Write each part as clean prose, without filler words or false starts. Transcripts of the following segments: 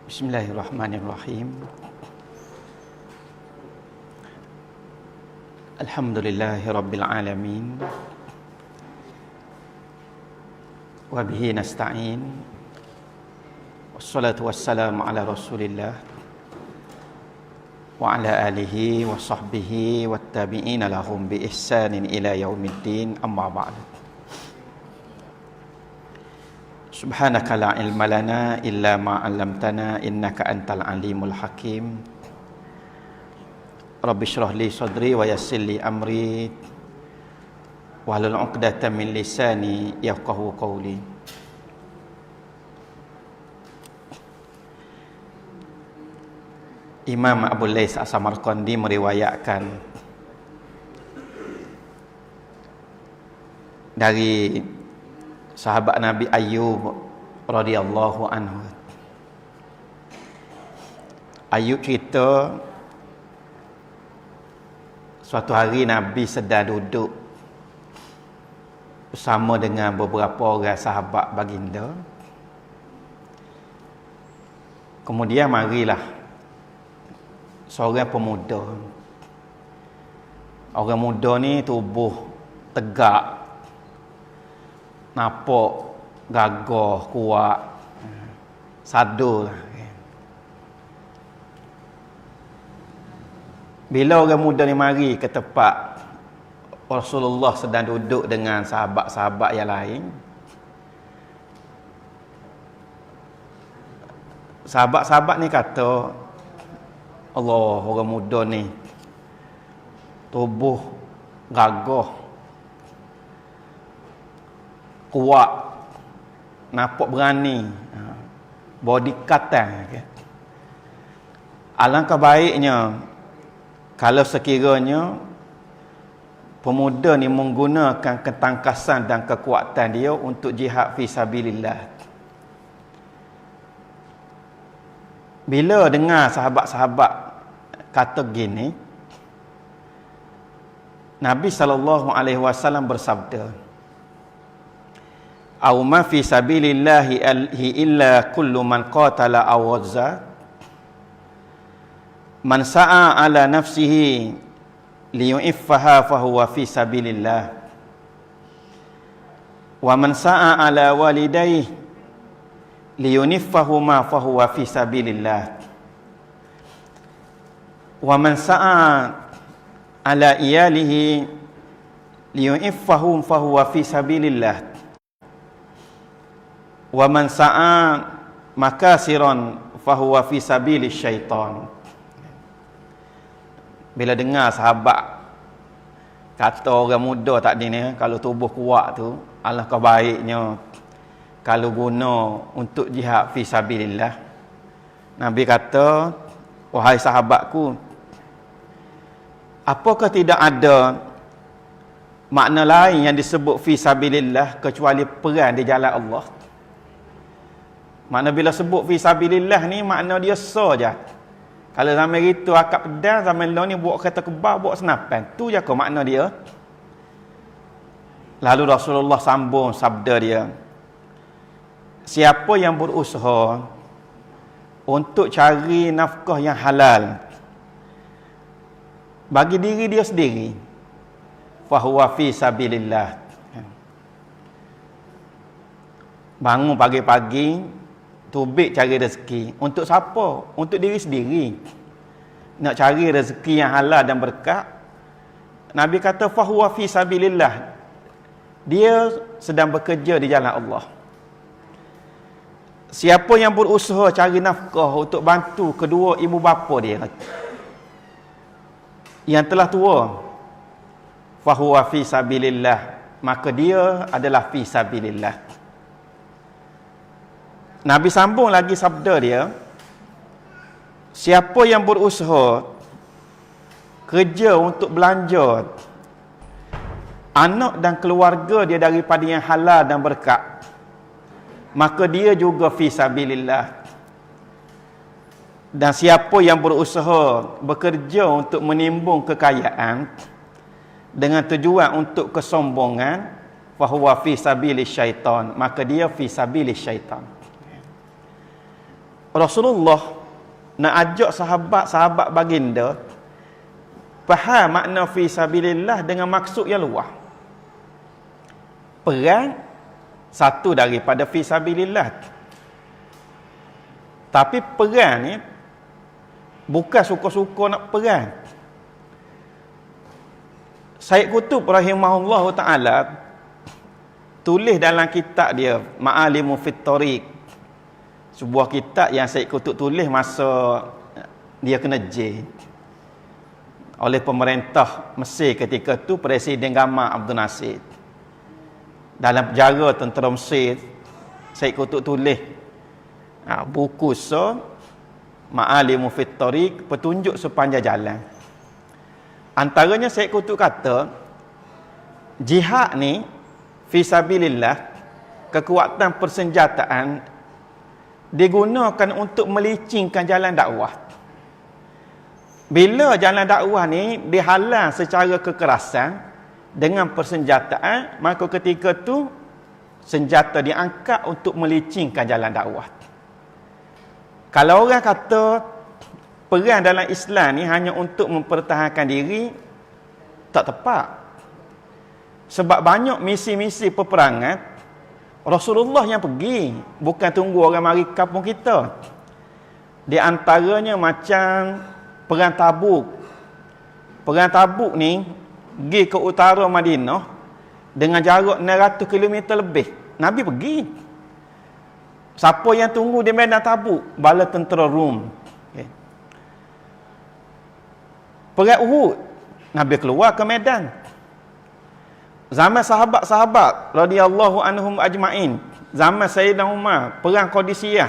Bismillahirrahmanirrahim. Alhamdulillahirabbil alamin. Wa bihi nasta'in. Wassalatu wassalamu ala Rasulillah wa ala alihi wa sahbihi wattabi'ina lahum bi ihsanin ila yaumiddin. Amma ba'du. Subhanaka la ilma lana illa ma 'allamtana innaka antal alimul hakim. Rabbi shrah li sadri wa yassir li amri wahlul 'uqdatam min lisani yafqahu qawli. Imam Abu Lais As-Samarqandi meriwayatkan dari sahabat Nabi Ayyub radhiyallahu anhu. Ayyub cerita suatu hari Nabi sedang duduk bersama dengan beberapa orang sahabat baginda. Kemudian marilah seorang pemuda. Orang muda ni tubuh tegak, nampak gagah, kuat, sadur. Bila orang muda ni mari ke tempat Rasulullah sedang duduk dengan sahabat-sahabat yang lain, sahabat-sahabat ni kata, Allah, orang muda ni tubuh gagah, kuat, nampak berani, body katan. Alangkah baiknya kalau sekiranya pemuda ni menggunakan ketangkasan dan kekuatan dia untuk jihad fi sabilillah. Bila dengar sahabat-sahabat kata gini, Nabi SAW bersabda, "Aw ma fi sabilillahi illa kullu man qatala aw wazza man sa'a ala nafsihi liyu'iffaha fahuwa fi sabilillah wa man sa'a ala walidayhi liyuniffahuma fahuwa fi sabilillah wa man sa'a ala iyalihi liyu'iffahum fahuwa fi sabilillah wa man sa'a makasiran fahuwa fi sabilis syaitan." Bila dengar sahabat kata orang muda tadi ni, kalau tubuh kuat tu, alangkah baiknya kalau guna untuk jihad fi sabilillah. Nabi kata, wahai sahabatku, apakah tidak ada makna lain yang disebut fi sabilillah kecuali perang di jalan Allah? Makna bila sebut fi sabilillah ni, makna dia saja. Kalau zaman itu akak pedang, zaman lain ni buat kereta kebal, buat senapan. Tu je ke makna dia. Lalu Rasulullah sambung sabda dia, siapa yang berusaha untuk cari nafkah yang halal bagi diri dia sendiri, fahuwa fi sabilillah. Bangun pagi-pagi, tubik cari rezeki. Untuk siapa? Untuk diri sendiri. Nak cari rezeki yang halal dan berkah. Nabi kata, fahuwa fi sabilillah. Dia sedang bekerja di jalan Allah. Siapa yang berusaha cari nafkah untuk bantu kedua ibu bapa dia yang telah tua, fahuwa fi sabilillah, maka dia adalah fi sabilillah. Nabi sambung lagi sabda dia, siapa yang berusaha kerja untuk belanja anak dan keluarga dia daripada yang halal dan berkat, maka dia juga fi sabilillah. Dan siapa yang berusaha bekerja untuk menimbung kekayaan dengan tujuan untuk kesombongan, fahuwa fi sabilis syaitan, maka dia fi sabilis syaitan. Rasulullah nak ajak sahabat-sahabat baginda faham makna fi sabilillah dengan maksud yang luas. Perang satu daripada fi sabilillah. Tapi perang ni bukan suka-suka nak perang. Syed Qutb rahimahullah ta'ala tulis dalam kitab dia Ma'alimu fit Tariq, sebuah kitab yang Syed Qutb tulis masa dia kena jail oleh pemerintah Mesir ketika tu, Presiden Gamal Abdul Nasir. Dalam penjara tentera Mesir, Syed Qutb tulis buku Ma'alimu fit Tariq, petunjuk sepanjang jalan. Antaranya Syed Qutb kata jihad ni fisabilillah, kekuatan persenjataan digunakan untuk melicingkan jalan dakwah. Bila jalan dakwah ni dihalang secara kekerasan dengan persenjataan, maka ketika tu senjata diangkat untuk melicingkan jalan dakwah. Kalau orang kata perang dalam Islam ni hanya untuk mempertahankan diri, tak tepat. Sebab banyak misi-misi peperangan Rasulullah yang pergi, bukan tunggu orang mari kampung kita. Di antaranya macam perang Tabuk. Perang Tabuk ni pergi ke utara Madinah dengan jarak 600 km lebih. Nabi pergi. Siapa yang tunggu di medan Tabuk? Bala tentera Rom. Perang Uhud, Nabi keluar ke medan. Zaman sahabat-sahabat radhiyallahu anhum ajma'in, zaman Sayyidina Umar, perang Qadisiyah.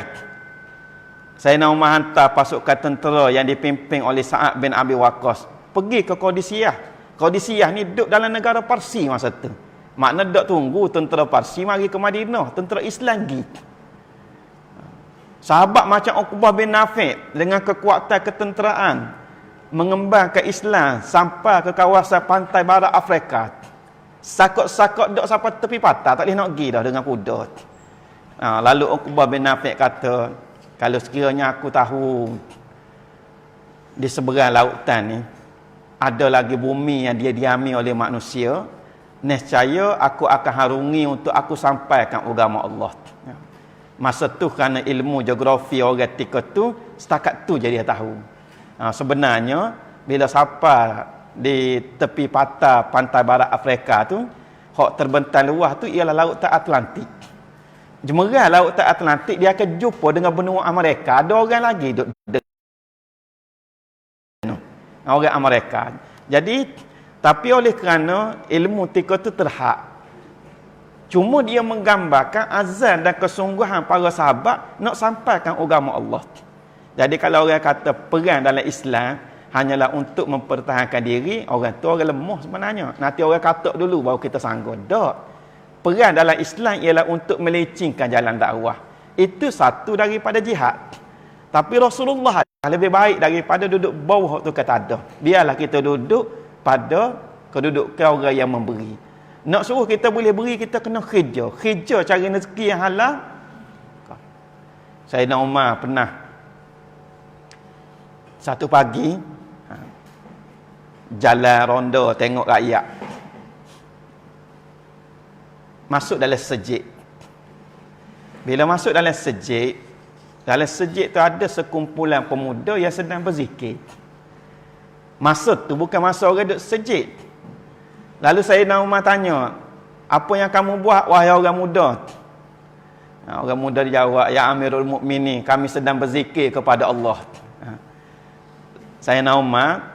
Sayyidina Umar hantar pasukan tentera yang dipimpin oleh Sa'ad bin Abi Waqqas pergi ke Qadisiyah. Qadisiyah ni duduk dalam negara Parsi masa tu. Makna duduk tunggu tentera Parsi mari ke Madinah, tentera Islam pergi. Sahabat macam Uqbah bin Nafi' dengan kekuatan ketenteraan mengembangkan Islam sampai ke kawasan pantai barat Afrika. Sakut-sakut duk sampai tepi patah, tak boleh nak pergi dah dengan kuda. Lalu Uqbah bin Nafi' kata, kalau sekiranya aku tahu di seberang lautan ni ada lagi bumi yang dia diami oleh manusia, nescaya aku akan harungi untuk aku sampaikan agama Allah. Masa tu kerana ilmu geografi orang ketika tu, setakat tu je dia tahu. Sebenarnya bila sampai di tepi patah pantai barat Afrika tu, hak terbentang luas tu ialah lautan Atlantik. Jemerang lautan Atlantik dia akan jumpa dengan benua Amerika. Ada orang lagi duduk orang Amerika. Jadi tapi oleh kerana ilmu tika tu terhad, cuma dia menggambarkan azan dan kesungguhan para sahabat nak sampaikan agama Allah. Jadi kalau orang kata perang dalam Islam hanyalah untuk mempertahankan diri, orang tu orang lemah sebenarnya. Nanti orang katak dulu baru kita sanggup. Tak. Perang dalam Islam ialah untuk melecingkan jalan dakwah. Itu satu daripada jihad. Tapi Rasulullah lebih baik daripada duduk bawah tu kata ada. Biarlah kita duduk pada kedudukan orang yang memberi. Nak suruh kita boleh beri, kita kena kerja. Kerja cari rezeki yang halal. Sayyidina Umar pernah satu pagi jalan ronda tengok rakyat, masuk dalam sejid. Bila masuk dalam sejid tu ada sekumpulan pemuda yang sedang berzikir. Masa tu bukan masa orang duduk sejid. Lalu Sayyidina Umar tanya, apa yang kamu buat wahai orang muda? Orang muda dijawab, ya Amirul Mukminin, kami sedang berzikir kepada Allah. Sayyidina Umar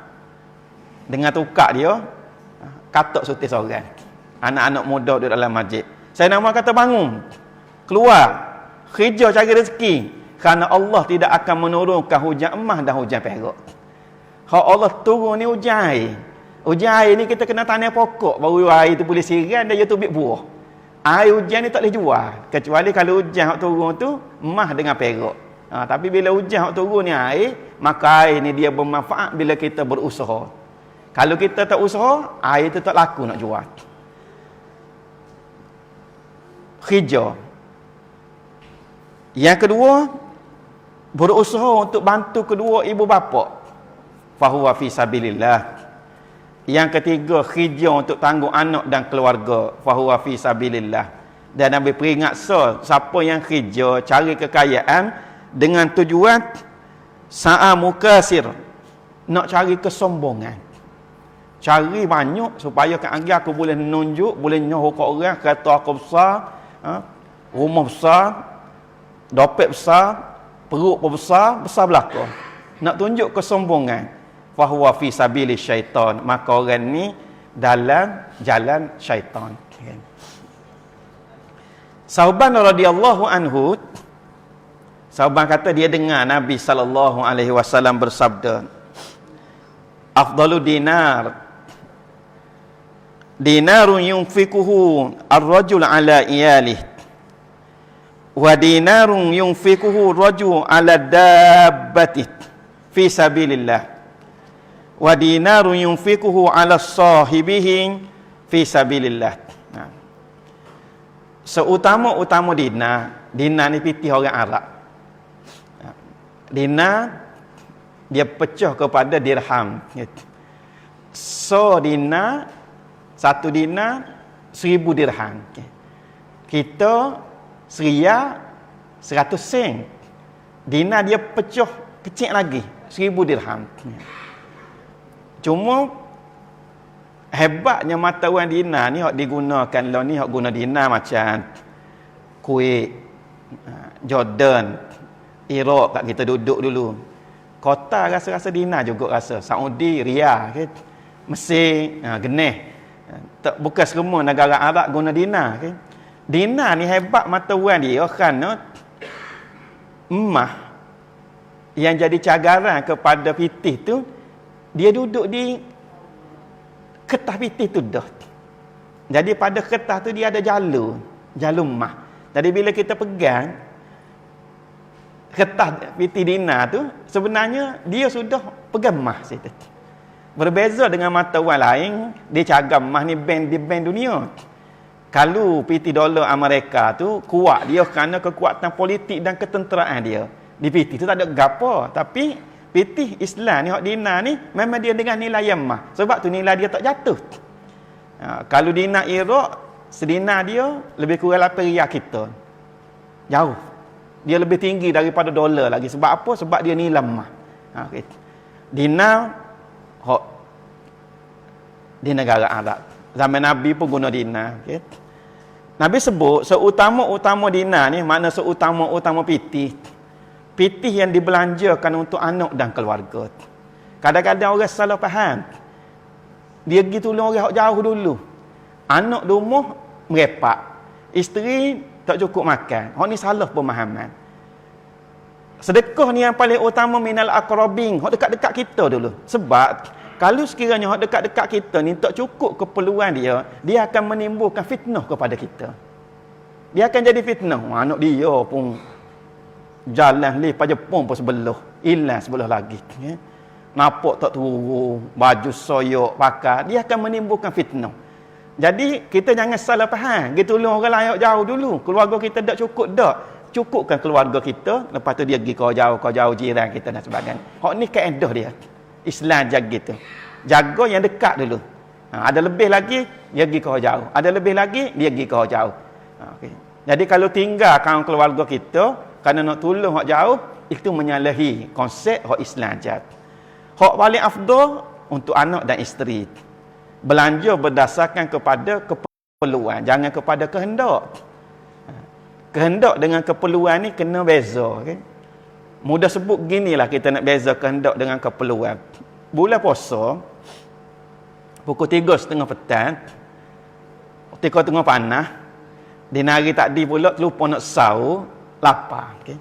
dengan tukar dia katak sutis seorang anak-anak muda duduk dalam masjid. Sayyidina Umar kata, bangun, keluar, kerja cari rezeki, kerana Allah tidak akan menurunkan hujan emas dan hujan perak. Kalau Allah turun ni hujan air. Hujan air ni kita kena tanam pokok baru air tu boleh siram dan dia tubik buah. Air hujan ni tak boleh jual kecuali kalau hujan hak turun tu emas dengan perak. Tapi bila hujan hak turun ni air, maka air ni dia bermanfaat bila kita berusaha. Kalau kita tak usaha, air tu tak laku nak jual. Kerja. Yang kedua, berusaha untuk bantu kedua ibu bapa, fahuwa fi sabilillah. Yang ketiga, khidya untuk tanggung anak dan keluarga, fahuwa fi sabilillah. Dan Nabi peringat siapa yang khidya, cari kekayaan dengan tujuan sa'a mukasir, nak cari kesombongan, cari banyak supaya aku boleh menunjuk, boleh nyoh kat orang, kata aku besar, rumah besar, dompet besar, perut pun besar, besar belaka. Nak tunjuk kesombongan, fahuwa fi sabili syaitan, maka orang ni dalam jalan syaitan. Sauban radhiyallahu anhu, Sauban kata dia dengar Nabi sallallahu alaihi wasallam bersabda, afdalu dinarun yunfikuhu ar-rajul ala iyalih, wa dinarun yunfikuhu rajul ala dabbatih fi sabilillah, wa dinarun yunfikuhu ala sahibihi fi sabilillah. Seutama-utama dinar ni pitih orang Arab. Dinar dia pecah kepada dirham. So dinar, satu dinar 1000 dirham. Kita seria 100 sen. Dinar dia pecah kecil lagi, 1000 dirham. Cuma hebatnya mata wang dinar ni hak digunakan lah ni, hak guna dinar macam Kuwait, Jordan, Iraq kat kita duduk dulu. Kota rasa-rasa dinar juga rasa. Saudi, Riyadh, kan? Mesir, Geneh. Bukan semua negara Arab guna dinar, kan? Dinar ni hebat mata wang dia kerana emas yang jadi cagaran kepada pitih tu, dia duduk di kertas pitih tu dah. Jadi pada kertas tu dia ada jalur emas. Jadi bila kita pegang kertas pitih dinar tu, sebenarnya dia sudah pegang emas situ. Berbeza dengan mata wang lain, dia cagam emas ni di bank dunia. Kalau pitih dolar Amerika tu kuat dia kerana kekuatan politik dan ketenteraan dia. Di pitih tu tak ada gapo, tapi pitih Islam ni, hak dinar ni, memang dia dengan nilai emas. Sebab tu nilai dia tak jatuh. Kalau dinar Iraq, sedinar dia lebih kurang 8 riyal kita. Jauh. Dia lebih tinggi daripada dolar lagi. Sebab apa? Sebab dia nilai emas. Okay. Dinar, hak di negara Arab. Zaman Nabi pun guna dinar. Okay. Nabi sebut, seutama-utama dinar ni, makna seutama-utama pitih. Pitih yang dibelanjakan untuk anak dan keluarga. Kadang-kadang orang salah faham. Dia pergi tolong orang jauh dulu. Anak di rumah merepak. Isteri tak cukup makan. Hak ni salah pemahaman. Sedekah ni yang paling utama minal aqrabin. Hak dekat-dekat kita dulu. Sebab kalau sekiranya hak dekat-dekat kita ni tak cukup keperluan dia, dia akan menimbulkan fitnah kepada kita. Dia akan jadi fitnah. Anak dia pun jalan lepas Jepun pun sebelah, hilang sebelah lagi. Nampak tak turun, baju soyok pakai, dia akan menimbulkan fitnah. Jadi kita jangan salah faham. Kita tolong orang lain jauh dulu. Keluarga kita tak cukup tak. Cukupkan keluarga kita, lepas tu dia pergi kau jauh jiran kita dan sebagainya. Hak ni kaedah dia. Islam jaga gitu. Jaga yang dekat dulu. Ada lebih lagi, dia pergi kau jauh. Ada lebih lagi, dia pergi kau jauh. Okay. Jadi kalau tinggalkan keluarga kita kerana nak tolong hak jauh, itu menyalahi konsep hak Islam jat. Hak paling afdal untuk anak dan isteri. Belanja berdasarkan kepada keperluan, jangan kepada kehendak. Kehendak dengan keperluan ni kena beza, okay? Mudah sebut ginilah kita nak beza kehendak dengan keperluan. Bulan puasa pukul 3:30 petang, ketika tengah panas, di hari tadi pula terlupa nak sahur, lapar, okay?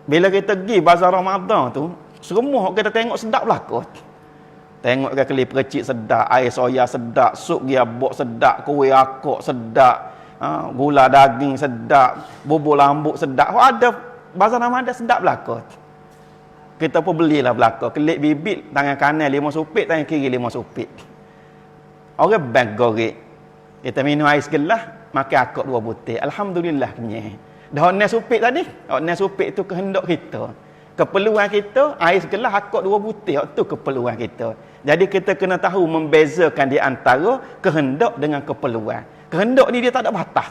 Bila kita pergi bazar Ramadan tu, semua kita tengok sedap belaka. Tengok ke kelip percik sedap, air soya sedap, sup giabok sedap, kuih akok sedap, gula daging sedap, bubur lambuk sedap. Ada bazar Ramadan sedap belaka. Kita pun belilah belaka. Kelip bibit tangan kanan 5 supit, tangan kiri 5 supit. Orang bank gorek. Kita minum air segelas, makan akok 2 butir. Alhamdulillah kenyang. Dah hok supit tadi. Hok supit tu kehendak kita. Keperluan kita, air segelas akak 2 butir, itu keperluan kita. Jadi kita kena tahu membezakan di antara kehendak dengan keperluan. Kehendak ni dia tak ada batas.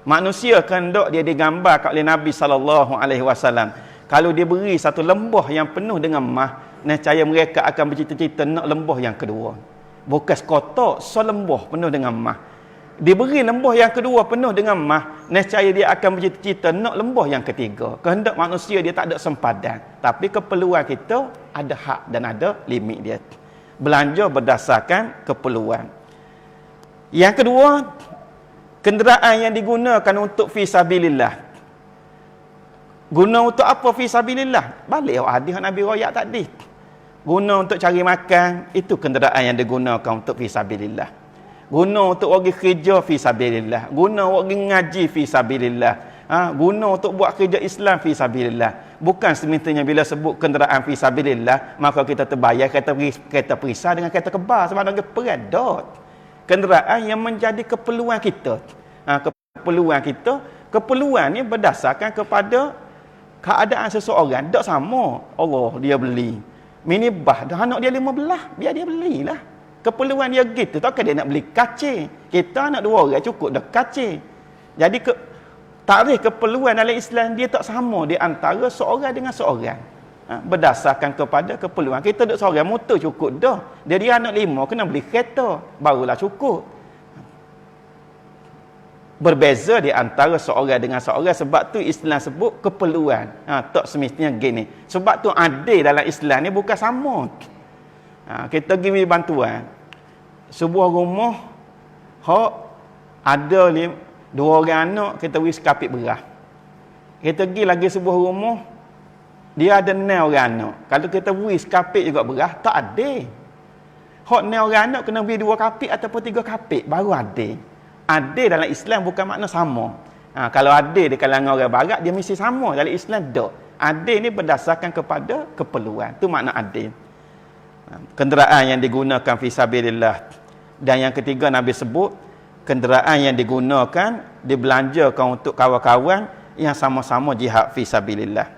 Manusia kehendak dia digambar oleh Nabi SAW. Kalau dia beri satu lembah yang penuh dengan mah, nescaya mereka akan bercita-cita nak lembah yang kedua. Bukan sekotak, selembah penuh dengan mah. Diberi lembah yang kedua penuh dengan mah, nescaya dia akan bercita-cita nak lembah yang ketiga. Kehendak manusia dia tak ada sempadan, tapi keperluan kita ada hak dan ada limit dia. Belanja berdasarkan keperluan. Yang kedua, kenderaan yang digunakan untuk fi sabilillah. Guna untuk apa fi sabilillah? Balik hadis Nabi royak tadi. Guna untuk cari makan, itu kenderaan yang digunakan untuk fi sabilillah. Guna untuk pergi kerja fi sabilillah, guna pergi ngaji fi sabilillah, guna untuk buat kerja Islam fi sabilillah. Bukan semestinya bila sebut kenderaan fi sabilillah maka kita terbayar kereta perisa dengan kereta kebas sebab ada peradot. Kenderaan yang menjadi keperluan kita. Keperluan ni berdasarkan kepada keadaan seseorang. Tak sama. Allah dia beli minibus dah anak dia 15, biar dia belilah. Keperluan dia gitu. Takkan dia nak beli kaca. Kita nak 2 orang cukup dah kaca. Jadi tarikh keperluan dalam Islam dia tak sama di antara seorang dengan seorang. Berdasarkan kepada keperluan. Kita duk seorang motor cukup dah. Dia anak 5 kena beli kereta barulah cukup. Berbeza di antara seorang dengan seorang, sebab tu Islam sebut keperluan. Tak semestinya gini. Sebab tu adil dalam Islam ni bukan sama. Kita pergi bantuan. Sebuah rumah hak ada 2 orang anak, kita beri sekapit beras. Kita pergi lagi sebuah rumah dia ada 6 orang anak. Kalau kita beri sekapit juga beras, tak adil. Hak 6 orang anak kena beri 2 kapit ataupun 3 kapit baru adil. Adil dalam Islam bukan makna sama. Kalau adil di kalangan orang barat dia mesti sama. Dalam Islam tak. Adil ni berdasarkan kepada keperluan. Tu makna adil. Kenderaan yang digunakan fi sabilillah. Dan yang ketiga Nabi sebut kenderaan yang digunakan dibelanjakan untuk kawan-kawan yang sama-sama jihad fi sabilillah.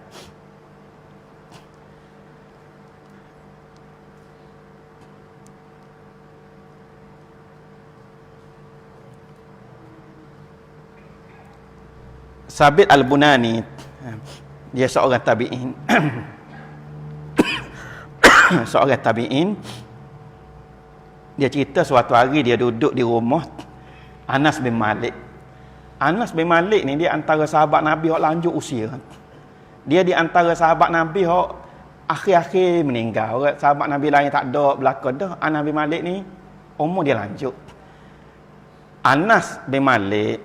Sabit Al-Bunani dia seorang tabi'in. Seorang tabi'in, dia cerita suatu hari dia duduk di rumah Anas bin Malik. Anas bin Malik ni dia antara sahabat Nabi yang lanjut usia. Dia di antara sahabat Nabi yang akhir-akhir meninggal. Sahabat Nabi lain tak ada belakang dah. Anas bin Malik ni umur dia lanjut. Anas bin Malik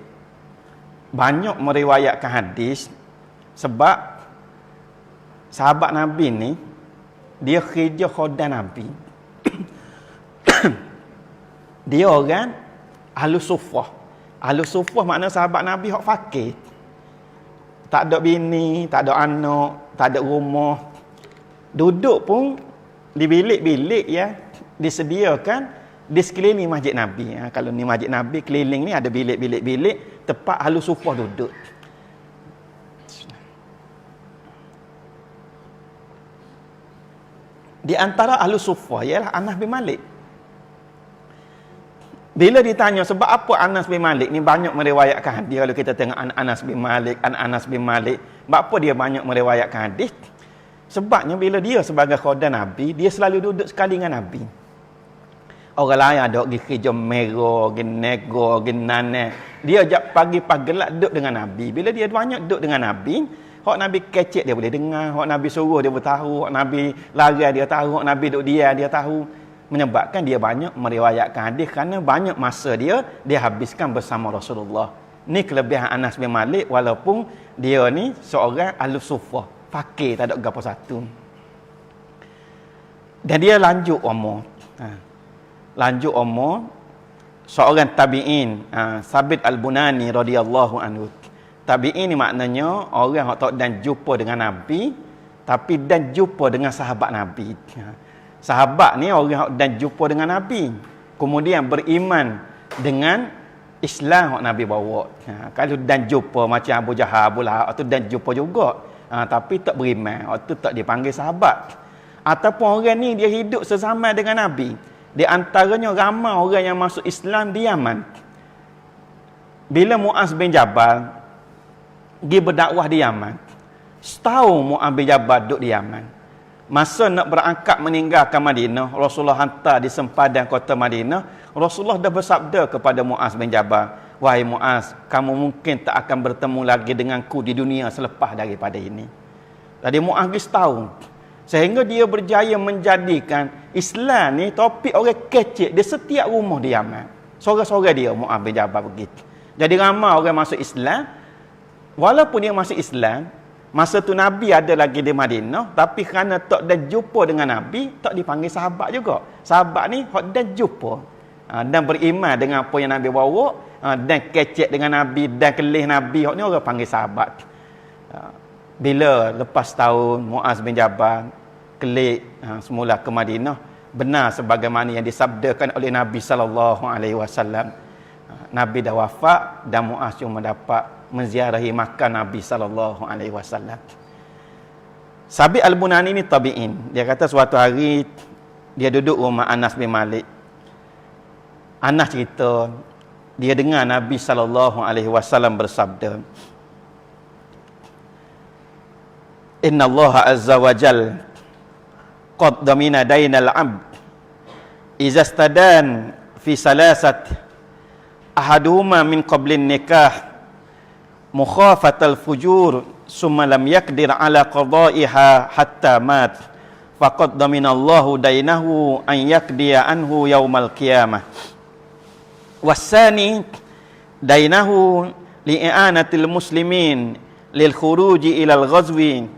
banyak meriwayatkan hadis sebab sahabat Nabi ni dia kerja khodam Nabi. Dia orang Ahlus Suffah. Ahlus Suffah makna sahabat Nabi hak fakir. Tak ada bini, tak ada anak, tak ada rumah. Duduk pun di bilik-bilik ya disediakan di sekeliling masjid Nabi. Kalau ni masjid Nabi keliling ni ada bilik-bilik tempat Ahlus Suffah duduk. Di antara Ahlus Suffah ialah Anas bin Malik. Bila ditanya sebab apa Anas bin Malik ni banyak meriwayatkan hadis, kalau kita tengok Anas bin Malik, Anas bin Malik, sebab apa dia banyak meriwayatkan hadis? Sebabnya bila dia sebagai khodam Nabi, dia selalu duduk sekali dengan Nabi. Orang lain ada pergi kerja merah, pergi nego, pergi nanah. Dia ajak pagi-pagi gelap duduk dengan Nabi. Bila dia banyak duduk dengan Nabi, hak Nabi kecek dia boleh dengar, hak Nabi suruh dia bertahu, hak Nabi lari dia tahu, hak Nabi duduk dia tahu. Menyebabkan dia banyak meriwayatkan hadis kerana banyak masa dia habiskan bersama Rasulullah. Ni kelebihan Anas bin Malik walaupun dia ni seorang Ahlus Suffah, fakir tak ada gapo satu. Dan dia lanjut umur. Lanjut umur seorang tabi'in, Sabit Al-Bunani radhiyallahu anhu. Tabi'in ni maknanya orang yang tak dan jumpa dengan Nabi tapi dan jumpa dengan sahabat Nabi. Sahabat ni orang dan jumpa dengan Nabi, kemudian beriman dengan Islam yang Nabi bawa. Kalau dan jumpa macam Abu Jahal, Abu Lahab, itu dan jumpa juga. tapi tak beriman. Waktu tak dipanggil sahabat. Ataupun orang ni dia hidup sezaman dengan Nabi. Di antaranya ramai orang yang masuk Islam di Yaman. Bila Muaz bin Jabal pergi berdakwah di Yaman, setahun Muaz bin Jabal duduk di Yaman. Masa nak berangkat meninggalkan Madinah, Rasulullah hantar di sempadan kota Madinah. Rasulullah dah bersabda kepada Muaz bin Jabal, "Wahai Muaz, kamu mungkin tak akan bertemu lagi denganku di dunia selepas daripada ini." Tadi Muaz pergi setahun. Sehingga dia berjaya menjadikan Islam ni topik orang kecil di setiap rumah di Yaman. Sore-sore dia Muaz bin Jabal begitu. Jadi ramai orang masuk Islam. Walaupun dia masuk Islam, masa tu Nabi ada lagi di Madinah, tapi kerana tak dah jumpa dengan Nabi, tak dipanggil sahabat juga. Sahabat ni hok dah jumpa dan beriman dengan apa yang Nabi bawa, dan kecek dengan Nabi dan kelih Nabi, hok ni orang panggil sahabat. Bila lepas tahun Muaz bin Jabal kelih semula ke Madinah, benar sebagaimana yang disabdakan oleh Nabi sallallahu alaihi wasallam. Nabi dah wafat dan Muaz cuma dapat menziarahi makam Nabi sallallahu alaihi wasallam. Sabit Al-Bunani ni tabi'in. Dia kata suatu hari dia duduk rumah Anas bin Malik. Anas cerita dia dengar Nabi sallallahu alaihi wasallam bersabda, "Inna Allah azza wa jal qad damina dainal 'abd idza stadan fi salasat ahaduhuma min qablin nikah mukhafatal fujur summa lam yakdir ala qada'iha hatta mat faqad daminallahu dainahu an yakdiya anhu yaumal qiyamah wasani dainahu li'anatil muslimin lil khuruji ilal ghazwi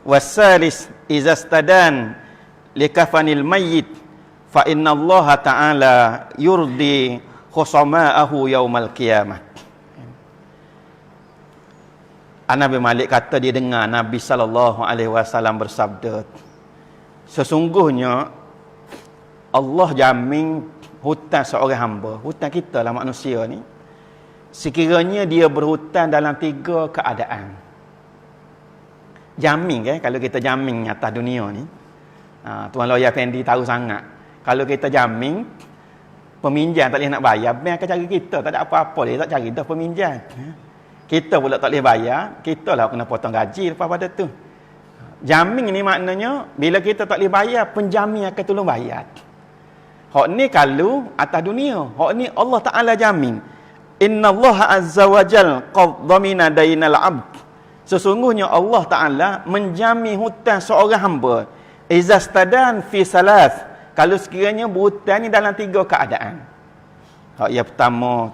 wasalis iza stadan likafanil mayyit fa inna Allah ta'ala yurdi khusama'ahu yaumal qiyamah." Anas bin Malik kata dia dengar Nabi sallallahu alaihi wasallam bersabda, sesungguhnya Allah jamin hutang seorang hamba, hutang kita lah manusia ni, sekiranya dia berhutang dalam 3 keadaan. Jamin kan, kalau kita jamin atas dunia ni, Tuan Lawyer Fendi tahu sangat. Kalau kita jamin, peminjam tak boleh nak bayar, bank akan cari kita, tak ada apa-apa dia tak cari dah peminjam. Kita pula tak boleh bayar, kita lah kena potong gaji lepas pada tu. Jamin ni maknanya bila kita tak boleh bayar, penjamin akan tolong bayar. Hak ni kalau atas dunia, hak ni Allah Taala jamin. Inna Allah azza wa jal qad dhamina dainal 'abd. Sesungguhnya Allah Taala menjamin hutang seorang hamba. Izastadan fi salas. Kalau sekiranya berhutang ni dalam 3 keadaan. Hak yang pertama,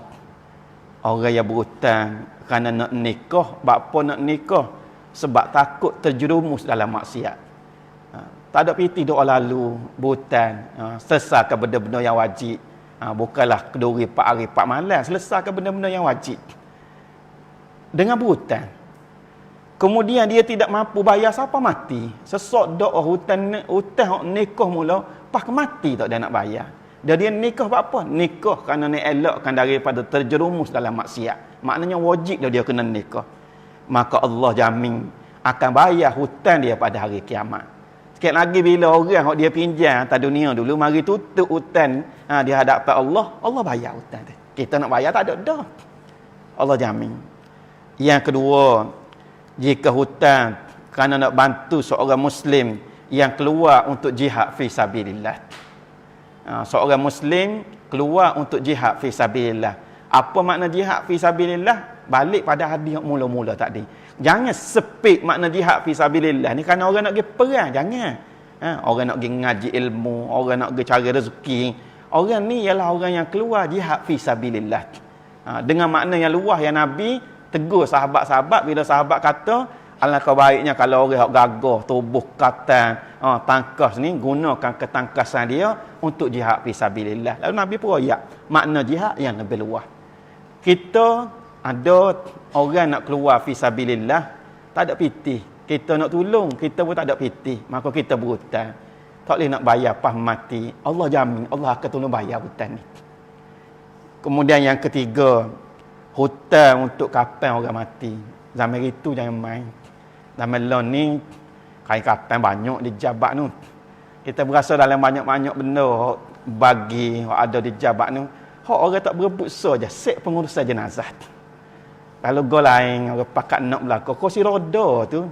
orang yang berhutang kerana nak nikah. Bapa nak nikah? Sebab takut terjerumus dalam maksiat. Tak ada piti doa lalu berhutang. Selesaikan benda-benda yang wajib. Bukanlah keduri 4 hari 4 malam. Selesaikan benda-benda yang wajib. Dengan berhutang. Kemudian dia tidak mampu bayar, siapa mati. Sesok doa hutang nikah mula, pas mati tak dia nak bayar. Dia nikah buat apa? Nikah kerana nak elakkan daripada terjerumus dalam maksiat. Maknanya wajib dia kena nikah. Maka Allah jamin akan bayar hutang dia pada hari kiamat. Sikit lagi bila orang dia pinjam atas dunia dulu, mari tutup hutang di hadapan Allah, Allah bayar hutang dia. Kita nak bayar tak ada dah. Allah jamin. Yang kedua, jika hutang kerana nak bantu seorang Muslim yang keluar untuk jihad fi sabilillah. Seorang Muslim keluar untuk jihad fi sabilillah. Apa makna jihad fi sabilillah? Balik pada hadis mula-mula tadi. Jangan sepik makna jihad fi sabilillah ni kerana orang nak pergi perang, jangan. Orang nak pergi ngaji ilmu, orang nak pergi cari rezeki. Orang ni ialah orang yang keluar jihad fi sabilillah. Dengan makna yang luas yang Nabi tegur sahabat-sahabat bila sahabat kata, alangkah baiknya kalau orang yang gagah, tubuh katan, tangkas ni, gunakan ketangkasan dia untuk jihad fi sabilillah. Lalu Nabi pun royak makna jihad yang lebih luas. Kita ada orang nak keluar fi sabilillah, tak ada piti. Kita nak tolong, kita pun tak ada piti. Maka kita berhutang. Tak boleh nak bayar pas mati. Allah jamin, Allah akan tolong bayar hutang ni. Kemudian yang ketiga, hutang untuk kapan orang mati. Zaman itu jangan main. Zaman lon ni kain kapan banyak di jabat tu. Kita berasa dalam banyak-banyak benda bagi ada di jabat tu. Hak orang tak berebut saja sek pengurusan jenazah. Kalau go lain orang pakat nak belaka kursi roda tu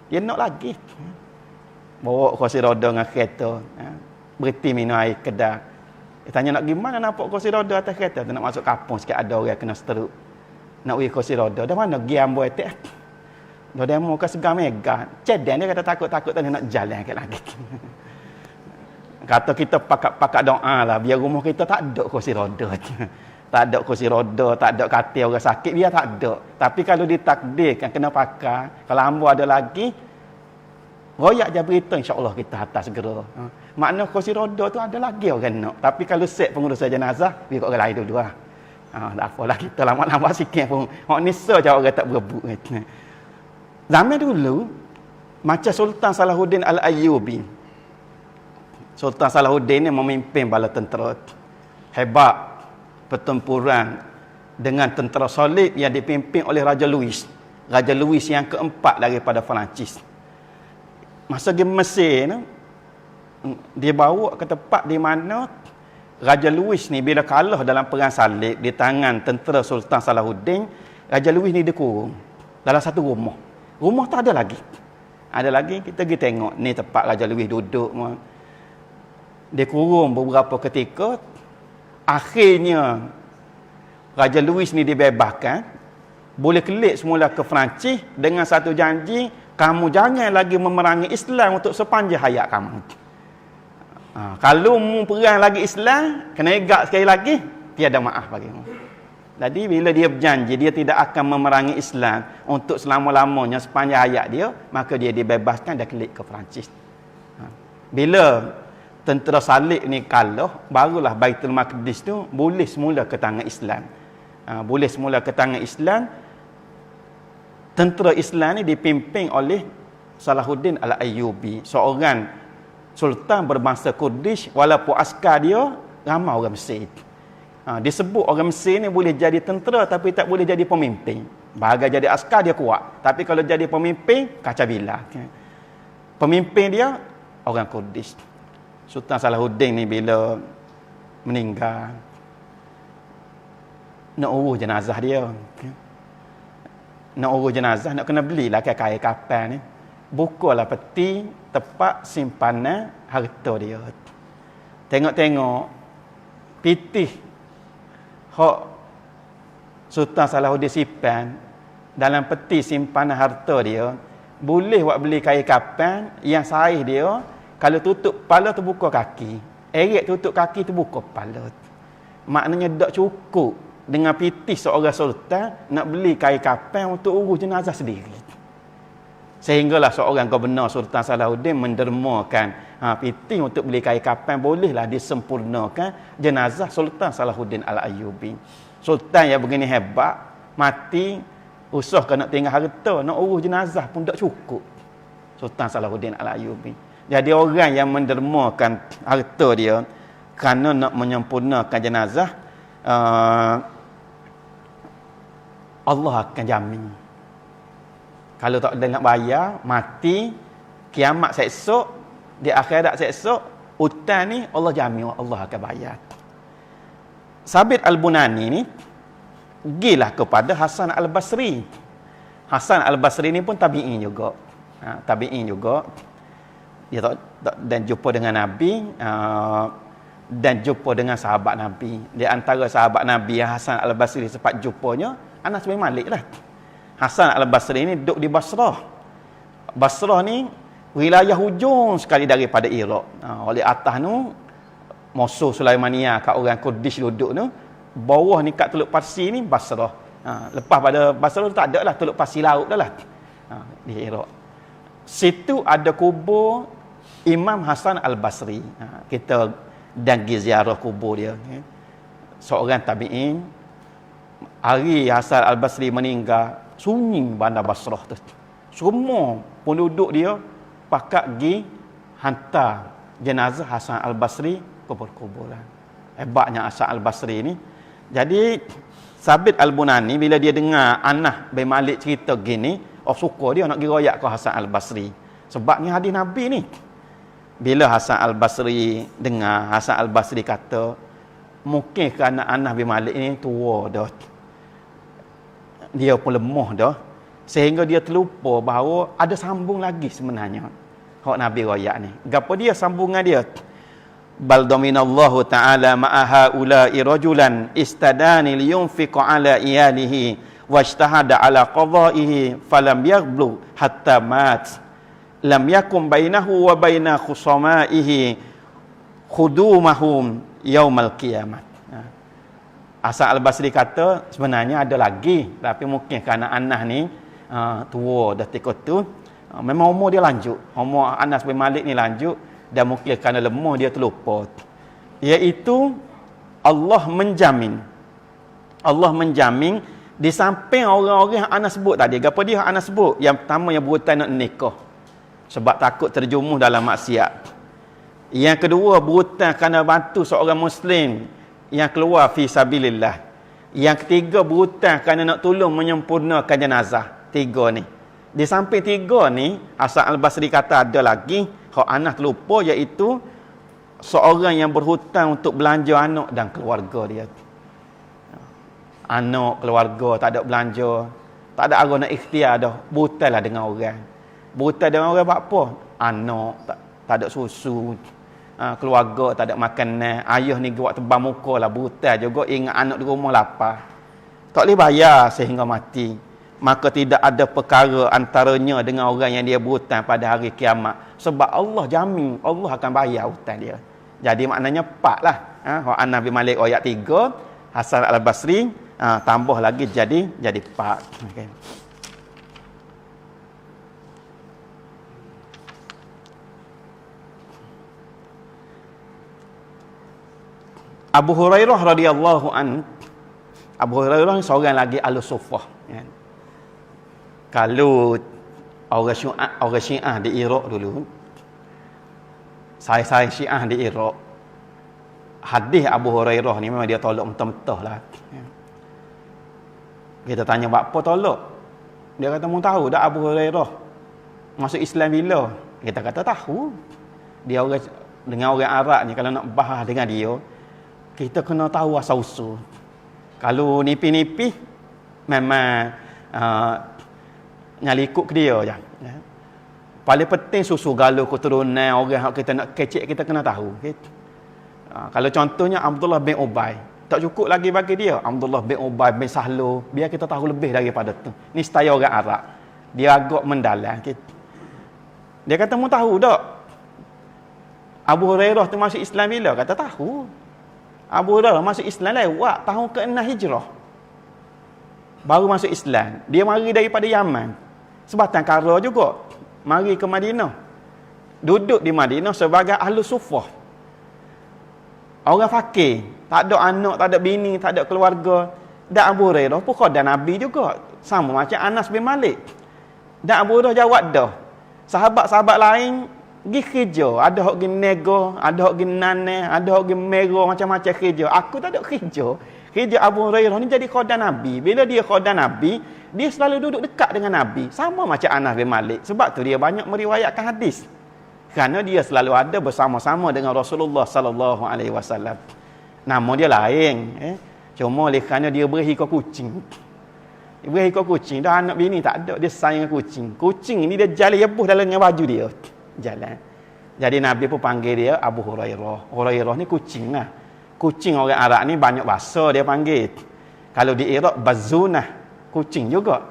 dia nak lagi. Bawa kursi roda dengan kereta. Berhenti minum air kedai. Dia tanya nak gimana nampak kursi roda atas kereta tu nak masuk kampung sikit ada orang kena stroke. Nak pergi kursi roda. Dah mana pergi ambo etek. Dah demo ke segar mega. Cedan dia kata takut-takut tadi nak jalan ke lagi. Kata kita pakat-pakat doa lah biar rumah kita tak ada kursi roda. Tak ada kursi roda, tak ada katil orang sakit biar tak ada. Tapi kalau ditakdirkan kena pakai, kalau ambo ada lagi royak je berita insya-Allah kita atas segera. Makna kursi roda tu ada lagi orang nak. Tapi kalau set pengurusan jenazah biar orang lain dulu lah. Tak apalah kita lama-lama sikit pun. Hak ni saja orang tak berebut. Zaman dulu macam Sultan Salahuddin Al-Ayyubi. Sultan Salahuddin ni memimpin bala tentera hebat pertempuran dengan tentera Salib yang dipimpin oleh Raja Louis. Raja Louis yang keempat daripada Perancis. Masa di Mesir ni dia bawa ke tempat di mana Raja Louis ni bila kalah dalam perang salib di tangan tentera Sultan Salahuddin, Raja Louis ni dikurung dalam satu rumah. Rumah tak ada lagi. Ada lagi kita pergi tengok ni tempat Raja Louis duduk. Dia kurung beberapa ketika. Akhirnya Raja Louis ni dibebaskan. Boleh kelik semula ke Perancis dengan satu janji, kamu jangan lagi memerangi Islam untuk sepanjang hayat kamu. Kalau mu perang lagi Islam, kena egak sekali lagi, tiada maaf bagimu. Jadi bila dia berjanji dia tidak akan memerangi Islam untuk selama-lamanya sepanjang hayat dia, maka dia dibebaskan dan kelik ke Perancis. Bila tentera Salib ni kalah, barulah Baitul Maqdis tu boleh semula ke tangan Islam. Boleh semula ke tangan Islam. Tentera Islam ni dipimpin oleh Salahuddin Al-Ayyubi, seorang sultan berbangsa Kurdish, walaupun askar dia ramai orang Mesir. Disebut orang Mesir ni boleh jadi tentera tapi tak boleh jadi pemimpin. Bahagia jadi askar dia kuat, tapi kalau jadi pemimpin kacau bila. Pemimpin dia orang Kurdish. Sultan Salahuddin ni bila meninggal, nak urus jenazah dia. Nak urus jenazah, nak kena belilah kain kapal ni. Bukalah peti tempat simpanan harta dia. Tengok-tengok pitih hak Sultan Salahuddin simpan dalam peti simpanan harta dia, boleh buat beli kain kapal yang saiz dia. Kalau tutup kepala tu buka kaki, eret tutup kaki tu buka kepala. Maknanya tak cukup dengan pitih seorang sultan nak beli kain kapal untuk urus jenazah sendiri. Sehinggalah seorang gubernur Sultan Salahuddin mendermakan pitih untuk beli kain kapal, bolehlah disempurnakan jenazah Sultan Salahuddin Al-Ayyubi. Sultan yang begini hebat, mati, usah ke nak tinggal harta, nak urus jenazah pun tak cukup. Sultan Salahuddin Al-Ayyubi. Jadi orang yang mendermakan harta dia kerana nak menyempurnakan jenazah, Allah akan jamin. Kalau tak ada nak bayar, mati, kiamat seksok, di akhirat seksok, hutang ni Allah jamin Allah akan bayar. Sabit Al-Bunani ni pergilah kepada Hasan Al-Basri. Hasan Al-Basri ni pun tabi'in juga. Tabi'in juga. Dia dan jumpa dengan Nabi, dan jumpa dengan sahabat Nabi. Di antara sahabat Nabi yang Hasan Al-Basri sempat jumpanya, Anas bin Malik lah. Hasan Al-Basri ni duduk di Basrah. Basrah ni wilayah hujung sekali daripada Iraq. Oleh atas tu musuh Sulaimaniyah kat orang Kurdish duduk tu, bawah ni kat Teluk Parsi ni Basrah. Lepas pada Basrah tu tak ada lah, Teluk Parsi laut dah lah. Di Iraq. Situ ada kubur Imam Hasan Al-Basri. Kita pergi ziarah kubur dia. Seorang tabi'in. Hari Hasan Al-Basri meninggal, sunyi bandar Basrah tu. Semua penduduk dia pakat pergi hantar jenazah Hasan Al-Basri ke kuburan. Hebatnya Hasan Al-Basri ni. Jadi Sabit Al-Bunani bila dia dengar Anas bin Malik cerita gini, suka dia nak giroyak ke Hasan Al-Basri. Sebab ni hadis Nabi ni. Bila Hasan Al-Basri dengar, Hasan Al-Basri kata, mungkin kerana Anas bin Malik ni tua dah. Dia pun lemah dah. Sehingga dia terlupa bahawa ada sambung lagi sebenarnya. Hak Nabi royak ni. Gapo dia sambungan dia? Bal dominallahu ta'ala ma'aha ula'i rajulan istadani liyunfiqa ala iyalihi washtahada ala qadaihi falam yaghlu hatta mat lam yakum bainahu wa baina khusamaihi khudumahum yaumal qiyamah. Hasan Al-Basri kata sebenarnya ada lagi, tapi mungkin kerana Anas ni tua dah tikut tu, memang umur dia lanjut, umur Anas bin Malik ni lanjut, dan mungkin kerana lemah dia terlupa, iaitu Allah menjamin di samping orang-orang yang Anas sebut tadi. Apa dia Anas sebut? Yang pertama, yang berutai nak nikah sebab takut terjerumus dalam maksiat. Yang kedua, berutai kerana bantu seorang Muslim yang keluar fi sabilillah. Yang ketiga, berutai kerana nak tolong menyempurnakan jenazah. Tiga ni. Di samping tiga ni, Hasan Al-Basri kata ada lagi, hak Anas terlupa, iaitu seorang yang berhutang untuk belanja anak dan keluarga dia. Anak, keluarga, tak ada belanja, tak ada arah nak ikhtiar dah, berhutanglah dengan orang. Berhutang dengan orang buat apa? Anak, tak ada susu, keluarga, tak ada makanan, ayah ni buat tebal muka lah, berhutang juga, ingat anak di rumah lapar. Tak boleh bayar sehingga mati. Maka tidak ada perkara antaranya dengan orang yang dia berhutang pada hari kiamat. Sebab Allah jamin, Allah akan bayar hutang dia. Jadi maknanya 4 lah. Anas bin Malik ayat 3, Hasan Al-Basri tambah lagi jadi 4. Okay. Abu Hurairah radhiyallahu an. Abu Hurairah seorang lagi Al-Suffah. Ya. Kalau orang Syiah di Iraq dulu, saya Syiah di Iraq, hadis Abu Hurairah ni memang dia tolak mentah-mentah lah. Kita tanya apa tolak, dia kata mau tahu dah Abu Hurairah masuk Islam bila? Kita kata tahu. Dia orang dengan orang Arab ni, kalau nak bahas dengan dia, kita kena tahu asal-usul. Kalau nipi-nipi memang nyalikut ke dia je. Ya. Paling penting susu galuh keturunan orang yang kita nak kecek, kita kena tahu. Okay? Kalau contohnya Abdullah bin Ubay, tak cukup lagi bagi dia Abdullah bin Ubay bin Sahlu, biar kita tahu lebih daripada tu. Ni style orang Arab. Dia agak mendalam. Okay? Dia kata, mu tahu tak Abu Hurairah tu masuk Islam bila? Kata tahu. Abu Hurairah masuk Islam lewat tahun ke-6 Hijrah. Baru masuk Islam. Dia mari daripada Yaman. Sebatan kara juga. Mari ke Madinah. Duduk di Madinah sebagai ahli suffah. Orang fakir. Tak ada anak, tak ada bini, tak ada keluarga. Dan Abu Hurairah pun khadan Nabi juga. Sama macam Anas bin Malik. Dan Abu Hurairah jawab dah. Sahabat-sahabat lain pergi kerja. Ada hak pergi nego, ada hak pergi naneh, ada hak pergi merah, macam-macam kerja. Aku tak ada kerja. Kerja Abu Hurairah ni jadi khadan Nabi. Bila dia khadan Nabi, dia selalu duduk dekat dengan Nabi. Sama macam Anas bin Malik. Sebab tu dia banyak meriwayatkan hadis. Kerana dia selalu ada bersama-sama dengan Rasulullah sallallahu alaihi wasallam. Nama dia lain, cuma oleh kerana dia beri ke kucing. Dia beri ke kucing. Dah anak bini tak ada, dia sayang kucing. Kucing ni dia jalan yebuh dalam dengan baju dia. Jalan. Jadi Nabi pun panggil dia Abu Hurairah. Hurairah ni kucing lah. Kucing orang Arab ni banyak bahasa dia panggil. Kalau di Iraq, bazunah, kucing juga.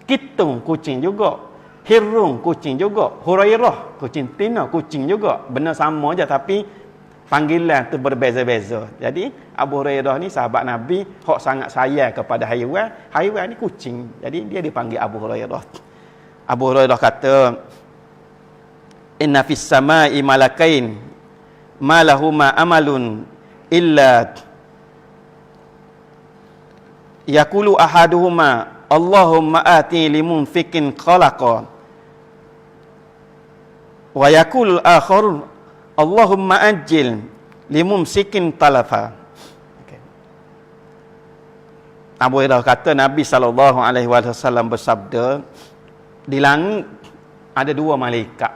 Kitung, kucing juga. Hirung, kucing juga. Hurairah, kucing tina, kucing juga. Benar sama je, tapi panggilan tu berbeza-beza. Jadi Abu Hurairah ni sahabat Nabi, hak sangat sayang kepada haiwan. Haiwan ni kucing. Jadi dia dipanggil Abu Hurairah. Abu Hurairah kata, inna fis samai malakain ma lahuma amalun illa yaqulu ahaduhuma Allahumma ati limunfiqin khalaqa wa yaqul akhar Allahumma ajil limumsikin talafa. Okay. Abu Hurairah kata Nabi sallallahu alaihi wasallam bersabda, Di langit ada dua malaikat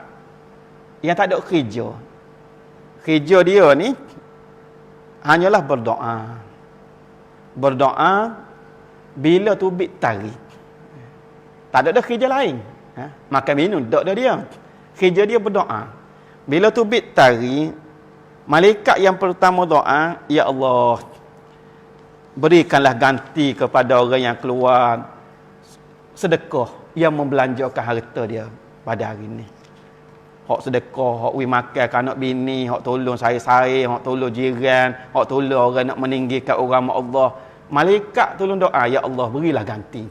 yang tak ada kerja. Kerja dia ni hanyalah berdoa. Berdoa bila tubik tarik. Tak ada kerja lain. Makan minum, dok dia. Kerja dia berdoa. Bila tubik tarik, malaikat yang pertama doa, ya Allah, berikanlah ganti kepada orang yang keluar sedekah yang membelanjakan harta dia pada hari ni. Hak sedekah, hak wi makan ke anak bini, hak tolong saya-saya, hak tolong jiran, hak tolong orang nak meninggikan orang Allah. Malaikat tolong doa, ya Allah, berilah ganti.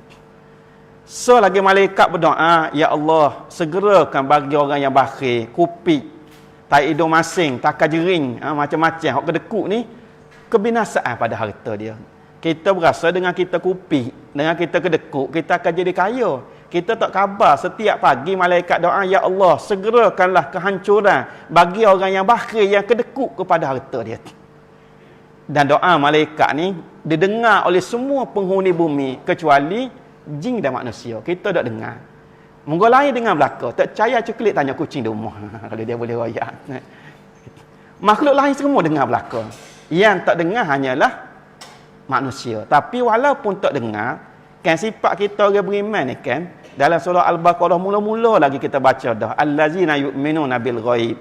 So lagi malaikat berdoa, ya Allah, segerakan bagi orang yang bakhil, kupik, tak hidung masing, takar jering, macam-macam hak kedekut ni, kebinasaan pada harta dia. Kita berasa dengan kita kupik, dengan kita kedekut, kita akan jadi kaya. Kita tak khabar setiap pagi malaikat doa, ya Allah, segerakanlah kehancuran bagi orang yang bakhil, yang kedekut kepada harta dia. Dan doa malaikat ni didengar oleh semua penghuni bumi kecuali jin dan manusia. Kita tak dengar. Mungkin lain dengar belaka. Tak percaya ceklik tanya kucing di rumah. Kalau dia boleh royak. Makhluk lain semua dengar belaka. Yang tak dengar hanyalah manusia. Tapi walaupun tak dengar, kan sifat kita orang beriman ni kan, dalam surah Al-Baqarah mula-mula lagi kita baca dah, allazina yu'minuna bil ghaib.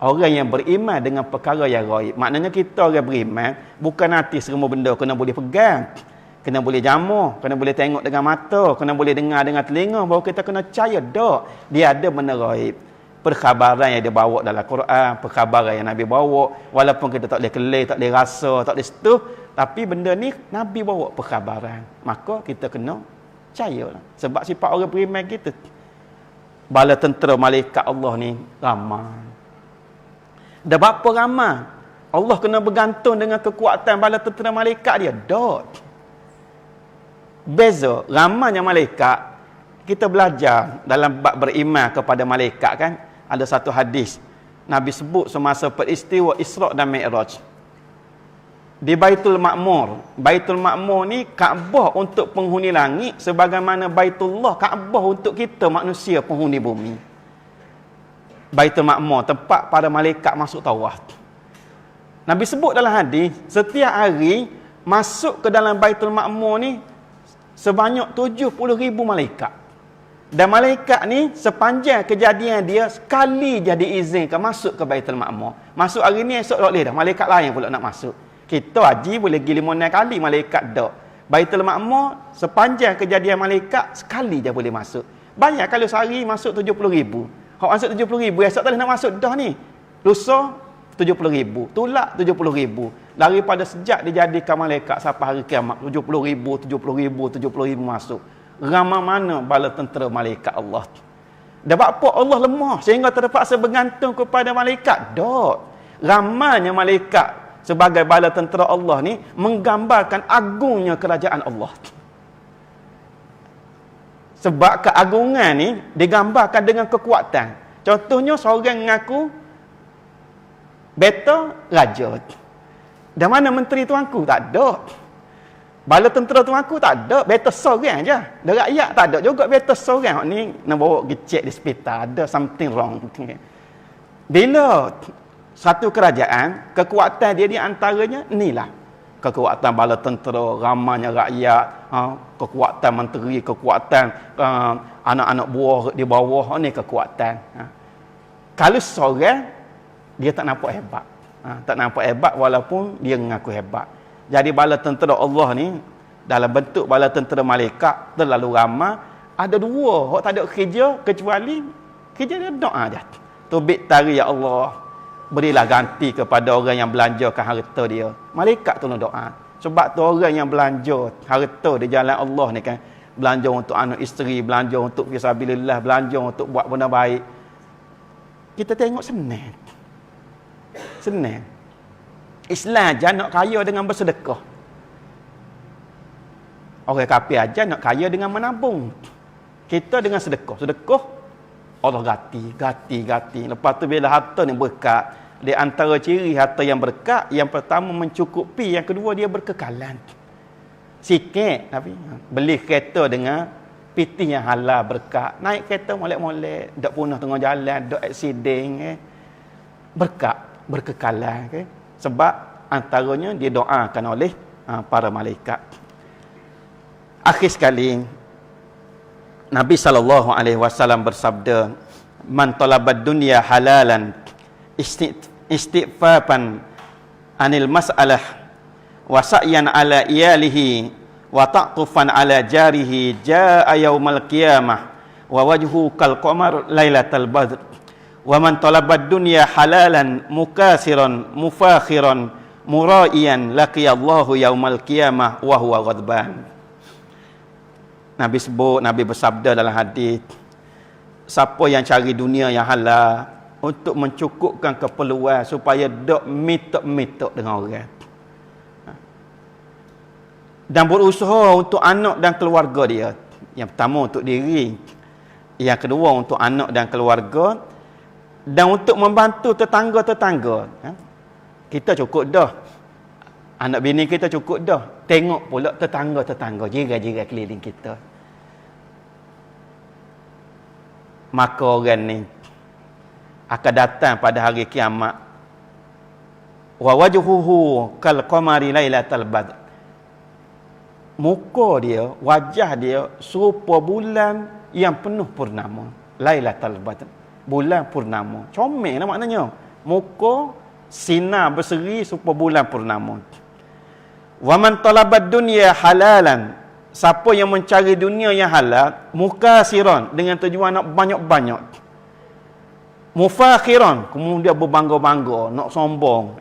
Orang yang beriman dengan perkara yang ghaib. Maknanya kita orang beriman bukan nanti semua benda kena boleh pegang, kena boleh jamah, kena boleh tengok dengan mata, kena boleh dengar dengan telinga, baru kita kena percaya dak dia ada benda ghaib. Perkhabaran yang dia bawa dalam Quran, perkhabaran yang Nabi bawa, walaupun kita tak boleh kelih, tak boleh rasa, tak boleh sentuh, tapi benda ni Nabi bawa perkhabaran. Maka kita kena percayalah. Sebab sifat orang beriman kita, bala tentera malaikat Allah ni ramai. Dah berapa ramai Allah kena bergantung dengan kekuatan bala tentera malaikat dia? Dot. Beza ramanya malaikat. Kita belajar dalam bab beriman kepada malaikat kan, ada satu hadis Nabi sebut semasa peristiwa Isra' dan Mi'raj. Di Baitul Ma'mur. Baitul Ma'mur ni Kaabah untuk penghuni langit, sebagaimana Baitullah Kaabah untuk kita manusia penghuni bumi. Baitul Ma'mur tempat para malaikat masuk tawaf. Nabi sebut dalam hadis, setiap hari masuk ke dalam Baitul Ma'mur ni sebanyak 70,000 malaikat. Dan malaikat ni sepanjang kejadian dia sekali je diizinkan masuk ke Baitul Ma'mur. Masuk hari ni, esok tak boleh dah. Malaikat lain pula nak masuk. Kita haji boleh pergi 5-6 kali, malaikat tak. Baitul Ma'mur sepanjang kejadian malaikat sekali je boleh masuk. Banyak kalau sehari masuk 70,000. Hak masuk 70,000, esok tak boleh nak masuk dah ni. Lusa 70,000, tolak 70,000. Daripada sejak dijadikan malaikat sampai hari kiamat 70,000, 70,000, 70,000 masuk. Ramai mana bala tentera malaikat Allah. Dah apa Allah lemah sehingga terpaksa bergantung kepada malaikat? Tak. Ramainya malaikat sebagai bala tentera Allah ni menggambarkan agungnya kerajaan Allah. Sebab keagungan ni digambarkan dengan kekuatan. Contohnya seorang mengaku beta raja. Dan mana menteri tuanku? Tak ada. Bala tentera tuanku tak ada. Beta seorang je. Dan rakyat tak ada juga beta seorang. Ni nak bawa pergi cek di hospital. Ada something wrong. Bila satu kerajaan, kekuatan dia di antaranya inilah. Kekuatan bala tentera, ramanya rakyat, kekuatan menteri, kekuatan anak-anak buah di bawah, ni kekuatan. Kalau seorang, dia tak nampak hebat. Tak nampak hebat walaupun dia mengaku hebat. Jadi bala tentera Allah ni, dalam bentuk bala tentera malaikat, terlalu ramai. Ada dua, orang tak ada kerja, kecuali kerja dia doa je. Tubik tari, ya Allah, berilah ganti kepada orang yang belanjakan harta dia. Malaikat tolong doa. Sebab tu orang yang belanja harta di jalan Allah ni kan, belanja untuk anak isteri, belanja untuk fisabilillah, belanja untuk buat benda baik. Kita tengok senang. Senang. Islam aja nak kaya dengan bersedekah. Orang kafir aja nak kaya dengan menabung. Kita dengan sedekah. Sedekah Allah gati. Lepas tu bila harta ni berkat, di antara ciri harta yang berkat, yang pertama mencukupi, yang kedua dia berkekalan. Sikit tapi beli kereta dengan Piti yang halal berkat. Naik kereta molek-molek, tak punah tengah jalan, tak accident, berkekalan. Okay? Sebab antaranya dia doakan oleh para malaikat. Akhir sekali, Nabi SAW bersabda, "Man talabad dunya halalan istighfafan anil mas'alah wa sa'yan ala iyalihi wa ta'tufan ala jarihi jaa yaumal qiyamah wa wajhu kal qamar lailatal badr wa man talabad dunya halalan mukasiran mufakhiran muraiyan laqiyallahu yaumal qiyamah wa huwa ghadban." Nabi bersabda dalam hadis, siapa yang cari dunia yang halal untuk mencukupkan keperluan supaya dok mitok-mitok dengan orang, dan berusaha untuk anak dan keluarga dia. Yang pertama untuk diri, yang kedua untuk anak dan keluarga, dan untuk membantu tetangga-tetangga. Kita cukup dah, anak bini kita cukup dah, tengok pula tetangga-tetangga, jiran-jiran keliling kita. Maka orang ni akan datang pada hari kiamat, wa wajhuhu kal qamari lailatal badr, muka dia, wajah dia serupa bulan yang penuh purnama. Lailatul badr, bulan purnama. Comel lah maknanya. Muka sinar berseri serupa bulan purnama. Wa man talabad dunya halalan, siapa yang mencari dunia yang halal, mukasiran, dengan tujuan nak banyak-banyak, mufakhiran, kemudian berbangga-bangga, nak sombong,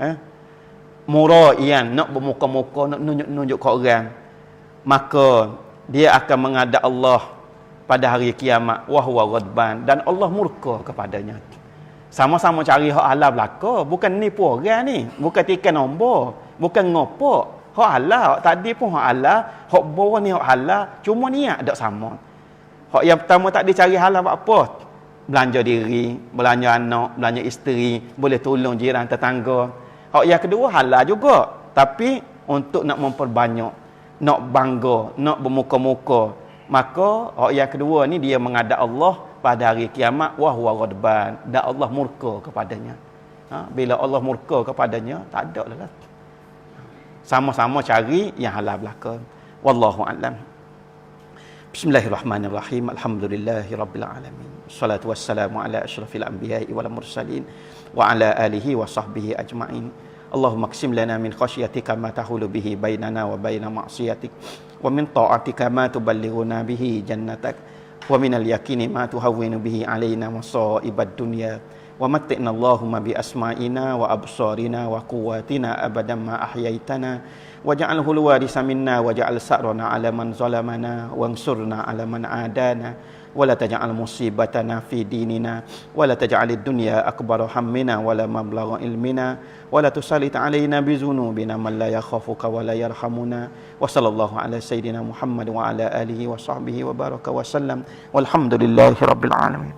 muraiyan, nak bermuka-muka, nak nunjuk-nunjuk ke orang, maka dia akan menghadap Allah pada hari kiamat, wa huwa ghadban, dan Allah murka kepadanya. Sama-sama cari hak halal belaka, bukan nipu orang ni, bukan tikan nombor, bukan ngopok. Hak halal, hak tadi pun hak halal, hak bawah ni hak halal, cuma niat tak sama. Hak yang pertama tak dicari halal buat apa? Belanja diri, belanja anak, belanja isteri, boleh tolong jiran tetangga. Hak yang kedua halal juga, tapi untuk nak memperbanyak, nak bangga, nak bermuka-muka, maka hak yang kedua ni dia menghadap Allah pada hari kiamat, wa huwa ghadban, dan Allah murka kepadanya. Bila Allah murka kepadanya, tak ada lah. Sama-sama cari yang halal belaka. Wallahu a'lam. Bismillahirrahmanirrahim. Alhamdulillahirabbil alamin. Wassalatu wassalamu ala asyrafil anbiya'i wal mursalin wa ala alihi wa sahbihi ajma'in. Allahumma qsim lana min khasyatika ma tahulu bihi bainana wa baina ma'siyatik, wa min ta'atika ma tuballighuna bihi jannatak, wa minal yaqini ma tuhawwinu bihi alaina masa'ibad dunya. Wa matti'na Allahumma bi asma'ina wa absarina wa quwwatina abadan ma ahyaitana waj'alhu al-warisa minna waj'al sa'rana 'ala man zalamana wansurna 'ala man 'adana wa la taj'al musibatana fi dinina wa la taj'alid dunya akbara hammina wa la mablagha ilmina wa la tusallit 'alaina bi dhunubina man la yakhafuka wa la yarhamuna. Wa sallallahu ala sayidina Muhammad wa ala alihi wa sahbihi wa baraka wa sallam walhamdulillahi rabbil alamin.